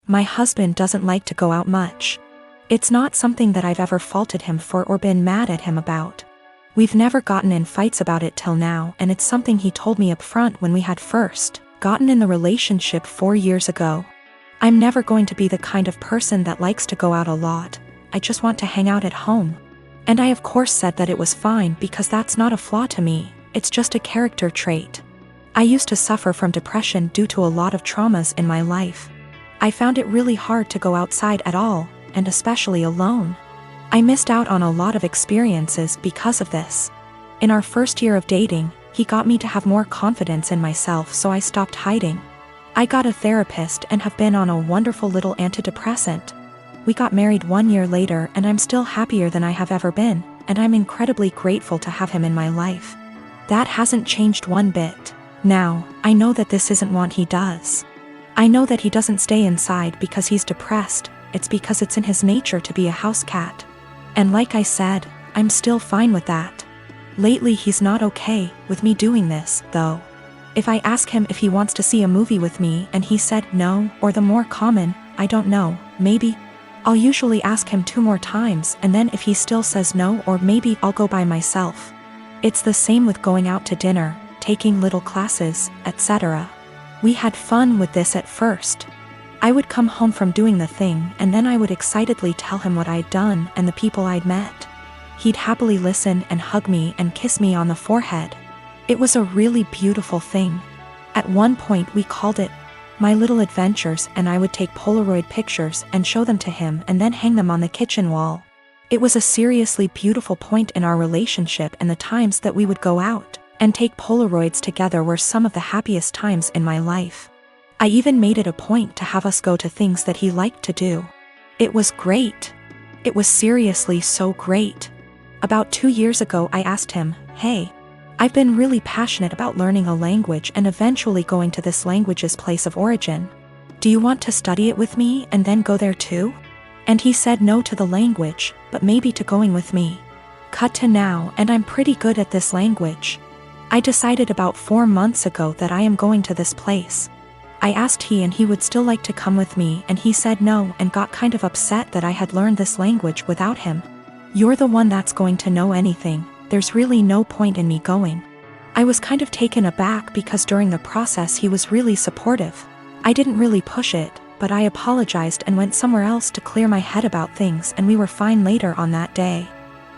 My husband doesn't like to go out much. It's not something that I've ever faulted him for or been mad at him about. We've never gotten in fights about it till now, and it's something he told me up front when we had first gotten in the relationship 4 years ago. I'm never going to be the kind of person that likes to go out a lot. I just want to hang out at home. And I of course said that it was fine because that's not a flaw to me, it's just a character trait. I used to suffer from depression due to a lot of traumas in my life. I found it really hard to go outside at all, and especially alone. I missed out on a lot of experiences because of this. In our first year of dating, he got me to have more confidence in myself, so I stopped hiding. I got a therapist and have been on a wonderful little antidepressant. We got married 1 year later and I'm still happier than I have ever been, and I'm incredibly grateful to have him in my life. That hasn't changed one bit. Now, I know that this isn't what he does. I know that he doesn't stay inside because he's depressed, it's because it's in his nature to be a house cat. And like I said, I'm still fine with that. Lately he's not okay with me doing this, though. If I ask him if he wants to see a movie with me and he said no, or the more common, I don't know, maybe, I'll usually ask him 2 more times, and then if he still says no, or maybe I'll go by myself. It's the same with going out to dinner, taking little classes, etc. We had fun with this at first. I would come home from doing the thing and then I would excitedly tell him what I'd done and the people I'd met. He'd happily listen and hug me and kiss me on the forehead. It was a really beautiful thing. At one point we called it My Little Adventures, and I would take Polaroid pictures and show them to him and then hang them on the kitchen wall. It was a seriously beautiful point in our relationship, and the times that we would go out and take Polaroids together were some of the happiest times in my life. I even made it a point to have us go to things that he liked to do. It was great. It was seriously so great. About 2 years ago I asked him, "Hey, I've been really passionate about learning a language and eventually going to this language's place of origin. Do you want to study it with me and then go there too?" And he said no to the language, but maybe to going with me. Cut to now, and I'm pretty good at this language. I decided about 4 months ago that I am going to this place. I asked he would still like to come with me, and he said no and got kind of upset that I had learned this language without him. "You're the one that's going to know anything. There's really no point in me going." I was kind of taken aback because during the process he was really supportive. I didn't really push it, but I apologized and went somewhere else to clear my head about things, and we were fine later on that day.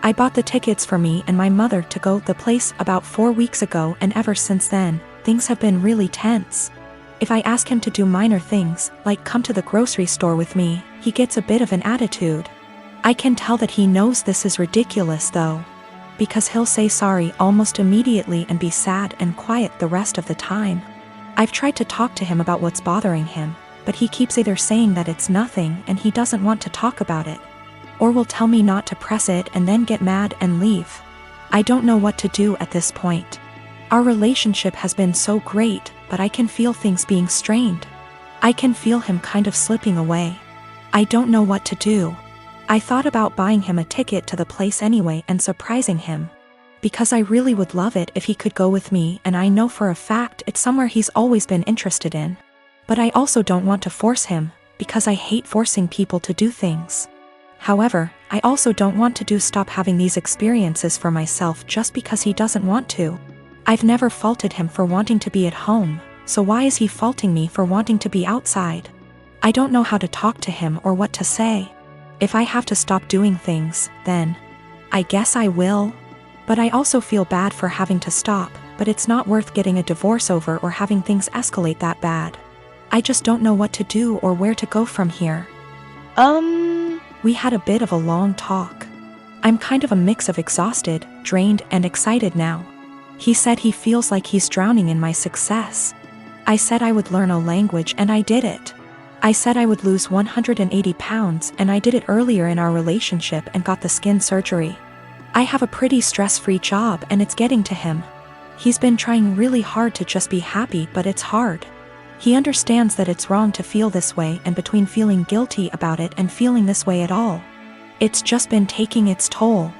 I bought the tickets for me and my mother to go to the place about 4 weeks ago, and ever since then, things have been really tense. If I ask him to do minor things, like come to the grocery store with me, he gets a bit of an attitude. I can tell that he knows this is ridiculous though, because he'll say sorry almost immediately and be sad and quiet the rest of the time. I've tried to talk to him about what's bothering him, but he keeps either saying that it's nothing and he doesn't want to talk about it, or will tell me not to press it and then get mad and leave. I don't know what to do at this point. Our relationship has been so great, but I can feel things being strained. I can feel him kind of slipping away. I don't know what to do. I thought about buying him a ticket to the place anyway and surprising him, because I really would love it if he could go with me, and I know for a fact it's somewhere he's always been interested in. But I also don't want to force him, because I hate forcing people to do things. However, I also don't want to stop having these experiences for myself just because he doesn't want to. I've never faulted him for wanting to be at home, so why is he faulting me for wanting to be outside? I don't know how to talk to him or what to say. If I have to stop doing things, then I guess I will. But I also feel bad for having to stop, but it's not worth getting a divorce over or having things escalate that bad. I just don't know what to do or where to go from here. We had a bit of a long talk. I'm kind of a mix of exhausted, drained, and excited now. He said he feels like he's drowning in my success. I said I would learn a language, and I did it. I said I would lose 180 pounds, and I did it earlier in our relationship and got the skin surgery. I have a pretty stress-free job, and it's getting to him. He's been trying really hard to just be happy, but it's hard. He understands that it's wrong to feel this way, and between feeling guilty about it and feeling this way at all, it's just been taking its toll.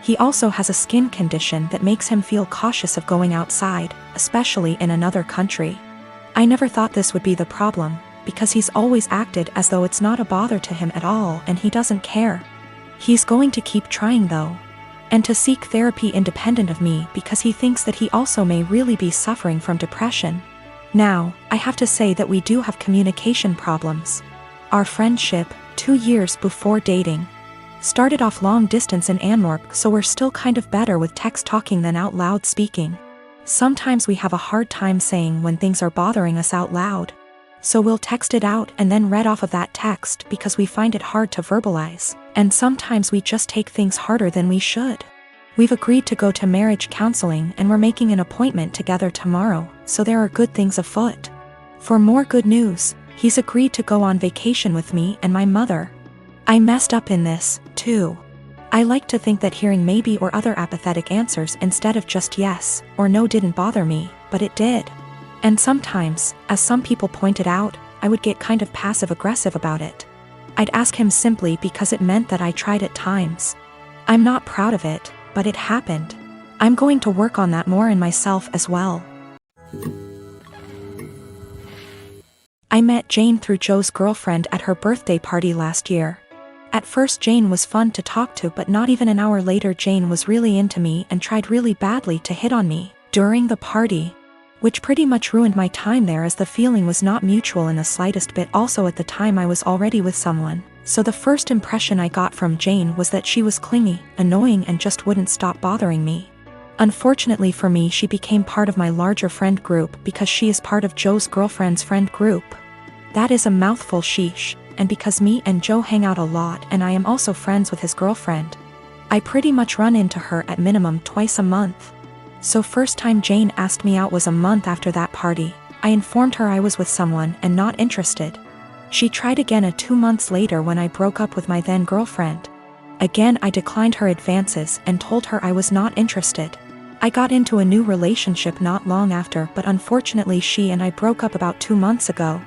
He also has a skin condition that makes him feel cautious of going outside, especially in another country. I never thought this would be the problem, because he's always acted as though it's not a bother to him at all and he doesn't care. He's going to keep trying though. And to seek therapy independent of me because he thinks that he also may really be suffering from depression. Now, I have to say that we do have communication problems. Our friendship, 2 years before dating, started off long distance in Antwerp, so we're still kind of better with text talking than out loud speaking. Sometimes we have a hard time saying when things are bothering us out loud. So we'll text it out and then read off of that text because we find it hard to verbalize, and sometimes we just take things harder than we should. We've agreed to go to marriage counseling and we're making an appointment together tomorrow, so there are good things afoot. For more good news, he's agreed to go on vacation with me and my mother. I messed up in this, too. I like to think that hearing maybe or other apathetic answers instead of just yes or no didn't bother me, but it did. And sometimes, as some people pointed out, I would get kind of passive-aggressive about it. I'd ask him simply because it meant that I tried at times. I'm not proud of it, but it happened. I'm going to work on that more in myself as well. I met Jane through Joe's girlfriend at her birthday party last year. At first Jane was fun to talk to, but not even an hour later Jane was really into me and tried really badly to hit on me during the party, which pretty much ruined my time there as the feeling was not mutual in the slightest bit. Also at the time I was already with someone, so the first impression I got from Jane was that she was clingy, annoying and just wouldn't stop bothering me. Unfortunately for me, she became part of my larger friend group because she is part of Joe's girlfriend's friend group. That is a mouthful, sheesh, and because me and Joe hang out a lot and I am also friends with his girlfriend, I pretty much run into her at minimum twice a month. So first time Jane asked me out was a month after that party. I informed her I was with someone and not interested. She tried again 2 months later when I broke up with my then girlfriend. Again I declined her advances and told her I was not interested. I got into a new relationship not long after, but unfortunately she and I broke up about 2 months ago.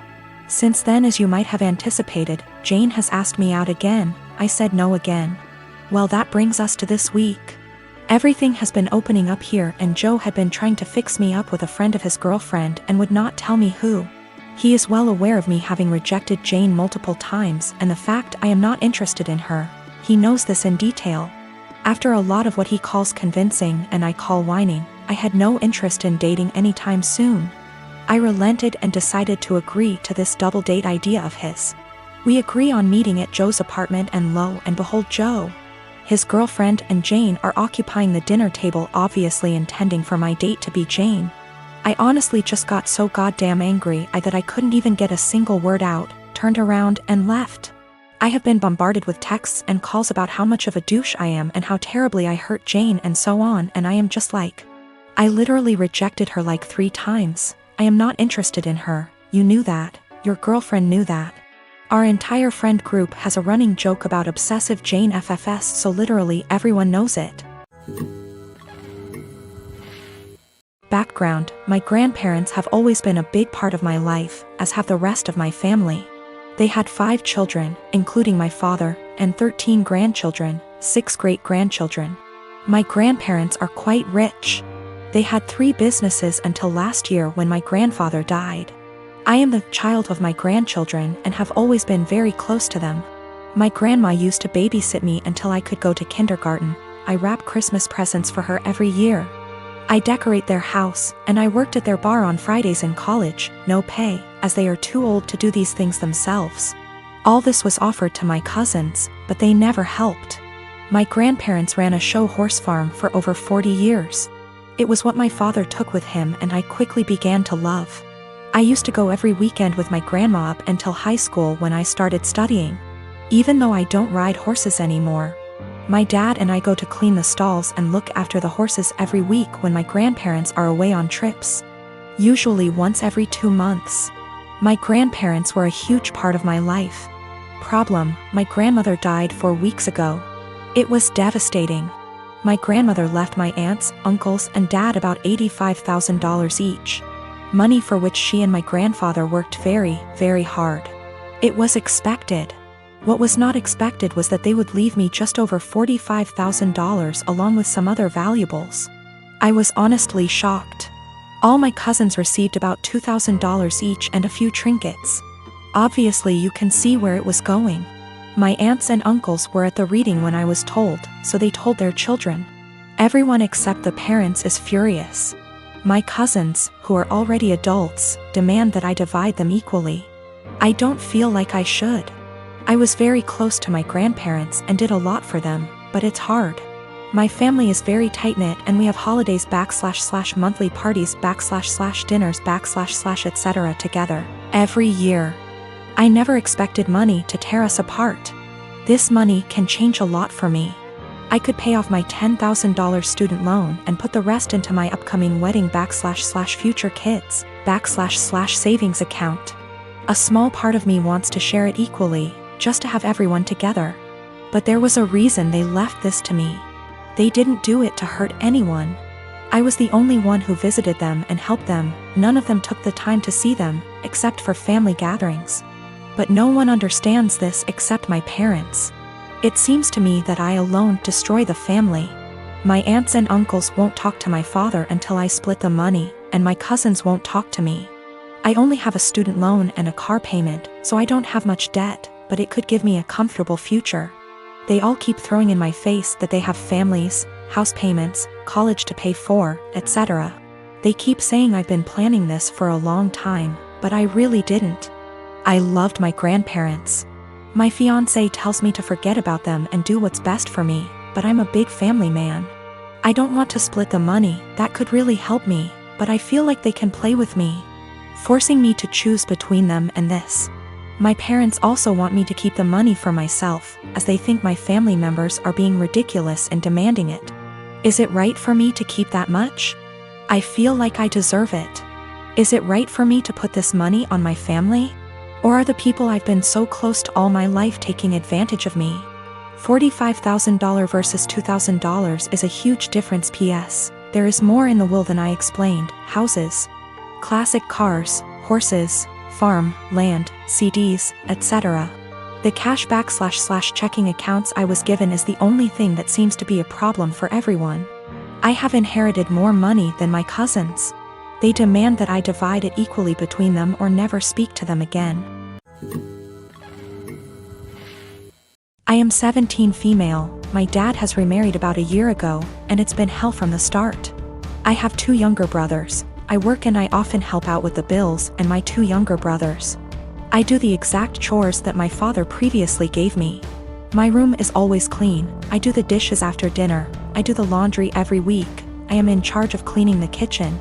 Since then, as you might have anticipated, Jane has asked me out again. I said no again. Well, that brings us to this week. Everything has been opening up here and Joe had been trying to fix me up with a friend of his girlfriend and would not tell me who. He is well aware of me having rejected Jane multiple times and the fact I am not interested in her. He knows this in detail. After a lot of what he calls convincing and I call whining, I had no interest in dating anytime soon. I relented and decided to agree to this double date idea of his. We agree on meeting at Joe's apartment and lo and behold, Joe, his girlfriend and Jane are occupying the dinner table, obviously intending for my date to be Jane. I honestly just got so goddamn angry that I couldn't even get a single word out, turned around and left. I have been bombarded with texts and calls about how much of a douche I am and how terribly I hurt Jane and so on, and I am just like, I literally rejected her like 3 times. I am not interested in her. You knew that. Your girlfriend knew that. Our entire friend group has a running joke about obsessive Jane FFS, so literally everyone knows it. Background: my grandparents have always been a big part of my life, as have the rest of my family. They had 5 children, including my father, and 13 grandchildren, 6 great-grandchildren. My grandparents are quite rich. They had 3 businesses until last year when my grandfather died. I am the child of my grandchildren and have always been very close to them. My grandma used to babysit me until I could go to kindergarten. I wrap Christmas presents for her every year. I decorate their house, and I worked at their bar on Fridays in college, no pay, as they are too old to do these things themselves. All this was offered to my cousins, but they never helped. My grandparents ran a show horse farm for over 40 years. It was what my father took with him and I quickly began to love. I used to go every weekend with my grandma up until high school when I started studying. Even though I don't ride horses anymore, my dad and I go to clean the stalls and look after the horses every week when my grandparents are away on trips. Usually once every 2 months. My grandparents were a huge part of my life. Problem: my grandmother died 4 weeks ago. It was devastating. My grandmother left my aunts, uncles, and dad about $85,000 each. Money for which she and my grandfather worked very, very hard. It was expected. What was not expected was that they would leave me just over $45,000 along with some other valuables. I was honestly shocked. All my cousins received about $2,000 each and a few trinkets. Obviously you can see where it was going. My aunts and uncles were at the reading when I was told, so they told their children. Everyone except the parents is furious. My cousins, who are already adults, demand that I divide them equally. I don't feel like I should. I was very close to my grandparents and did a lot for them, but it's hard. My family is very tight-knit and we have holidays / monthly parties / dinners / etc. together, every year. I never expected money to tear us apart. This money can change a lot for me. I could pay off my $10,000 student loan and put the rest into my upcoming wedding / future kids / savings account. A small part of me wants to share it equally, just to have everyone together. But there was a reason they left this to me. They didn't do it to hurt anyone. I was the only one who visited them and helped them. None of them took the time to see them, except for family gatherings. But no one understands this except my parents. It seems to me that I alone destroy the family. My aunts and uncles won't talk to my father until I split the money, and my cousins won't talk to me. I only have a student loan and a car payment, so I don't have much debt, but it could give me a comfortable future. They all keep throwing in my face that they have families, house payments, college to pay for, etc. They keep saying I've been planning this for a long time, but I really didn't. I loved my grandparents. My fiancé tells me to forget about them and do what's best for me, but I'm a big family man. I don't want to split the money, that could really help me, but I feel like they can play with me, forcing me to choose between them and this. My parents also want me to keep the money for myself, as they think my family members are being ridiculous and demanding it. Is it right for me to keep that much? I feel like I deserve it. Is it right for me to put this money on my family? Or are the people I've been so close to all my life taking advantage of me? $45,000 versus $2,000 is a huge difference. P.S. There is more in the will than I explained. Houses, classic cars, horses, farm, land, CDs, etc. The cash / checking accounts I was given is the only thing that seems to be a problem for everyone. I have inherited more money than my cousins. They demand that I divide it equally between them or never speak to them again. I am 17, female. My dad has remarried about a year ago, and it's been hell from the start. I have 2 younger brothers. I work and I often help out with the bills and my 2 younger brothers. I do the exact chores that my father previously gave me. My room is always clean. I do the dishes after dinner. I do the laundry every week. I am in charge of cleaning the kitchen,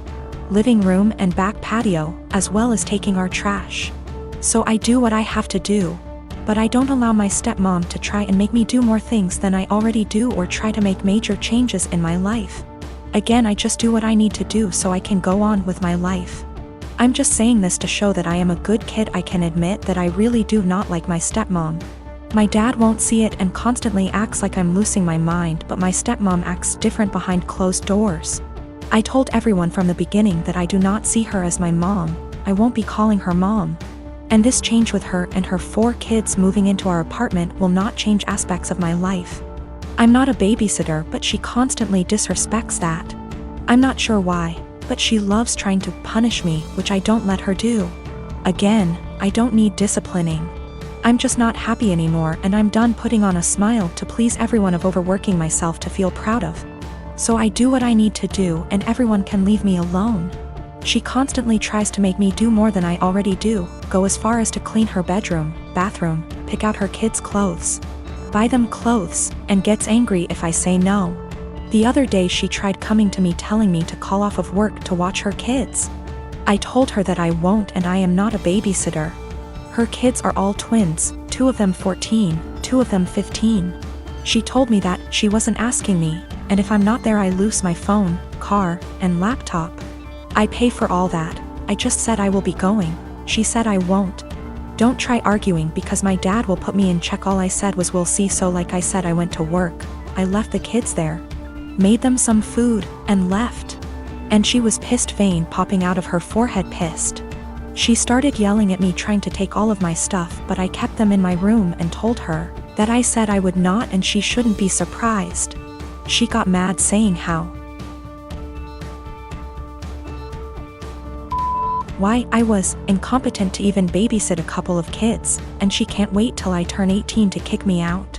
living room and back patio, as well as taking our trash. So I do what I have to do. But I don't allow my stepmom to try and make me do more things than I already do or try to make major changes in my life. Again, I just do what I need to do so I can go on with my life. I'm just saying this to show that I am a good kid. I can admit that I really do not like my stepmom. My dad won't see it and constantly acts like I'm losing my mind, but my stepmom acts different behind closed doors. I told everyone from the beginning that I do not see her as my mom. I won't be calling her mom. And this change with her and her 4 kids moving into our apartment will not change aspects of my life. I'm not a babysitter, but she constantly disrespects that. I'm not sure why, but she loves trying to punish me, which I don't let her do. Again, I don't need disciplining. I'm just not happy anymore, and I'm done putting on a smile to please everyone of overworking myself to feel proud of. So I do what I need to do and everyone can leave me alone. She constantly tries to make me do more than I already do, go as far as to clean her bedroom, bathroom, pick out her kids' clothes, buy them clothes, and gets angry if I say no. The other day she tried coming to me telling me to call off of work to watch her kids. I told her that I won't and I am not a babysitter. Her kids are all twins, 2 of them 14, 2 of them 15. She told me that she wasn't asking me, and if I'm not there I lose my phone, car, and laptop. I pay for all that. I just said I will be going. She said I won't. Don't try arguing because my dad will put me in check. All I said was we'll see. So like I said, I went to work. I left the kids there, made them some food, and left. And she was pissed, vein popping out of her forehead, pissed. She started yelling at me, trying to take all of my stuff, but I kept them in my room and told her that I said I would not and she shouldn't be surprised. She got mad, saying how Why, I was incompetent to even babysit a couple of kids, and she can't wait till I turn 18 to kick me out.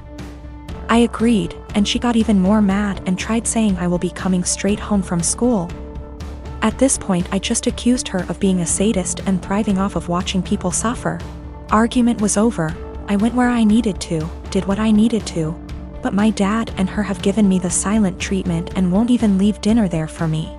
I agreed, and she got even more mad and tried saying I will be coming straight home from school. At this point, I just accused her of being a sadist and thriving off of watching people suffer. Argument was over. I went where I needed to, did what I needed to. But my dad and her have given me the silent treatment and won't even leave dinner there for me.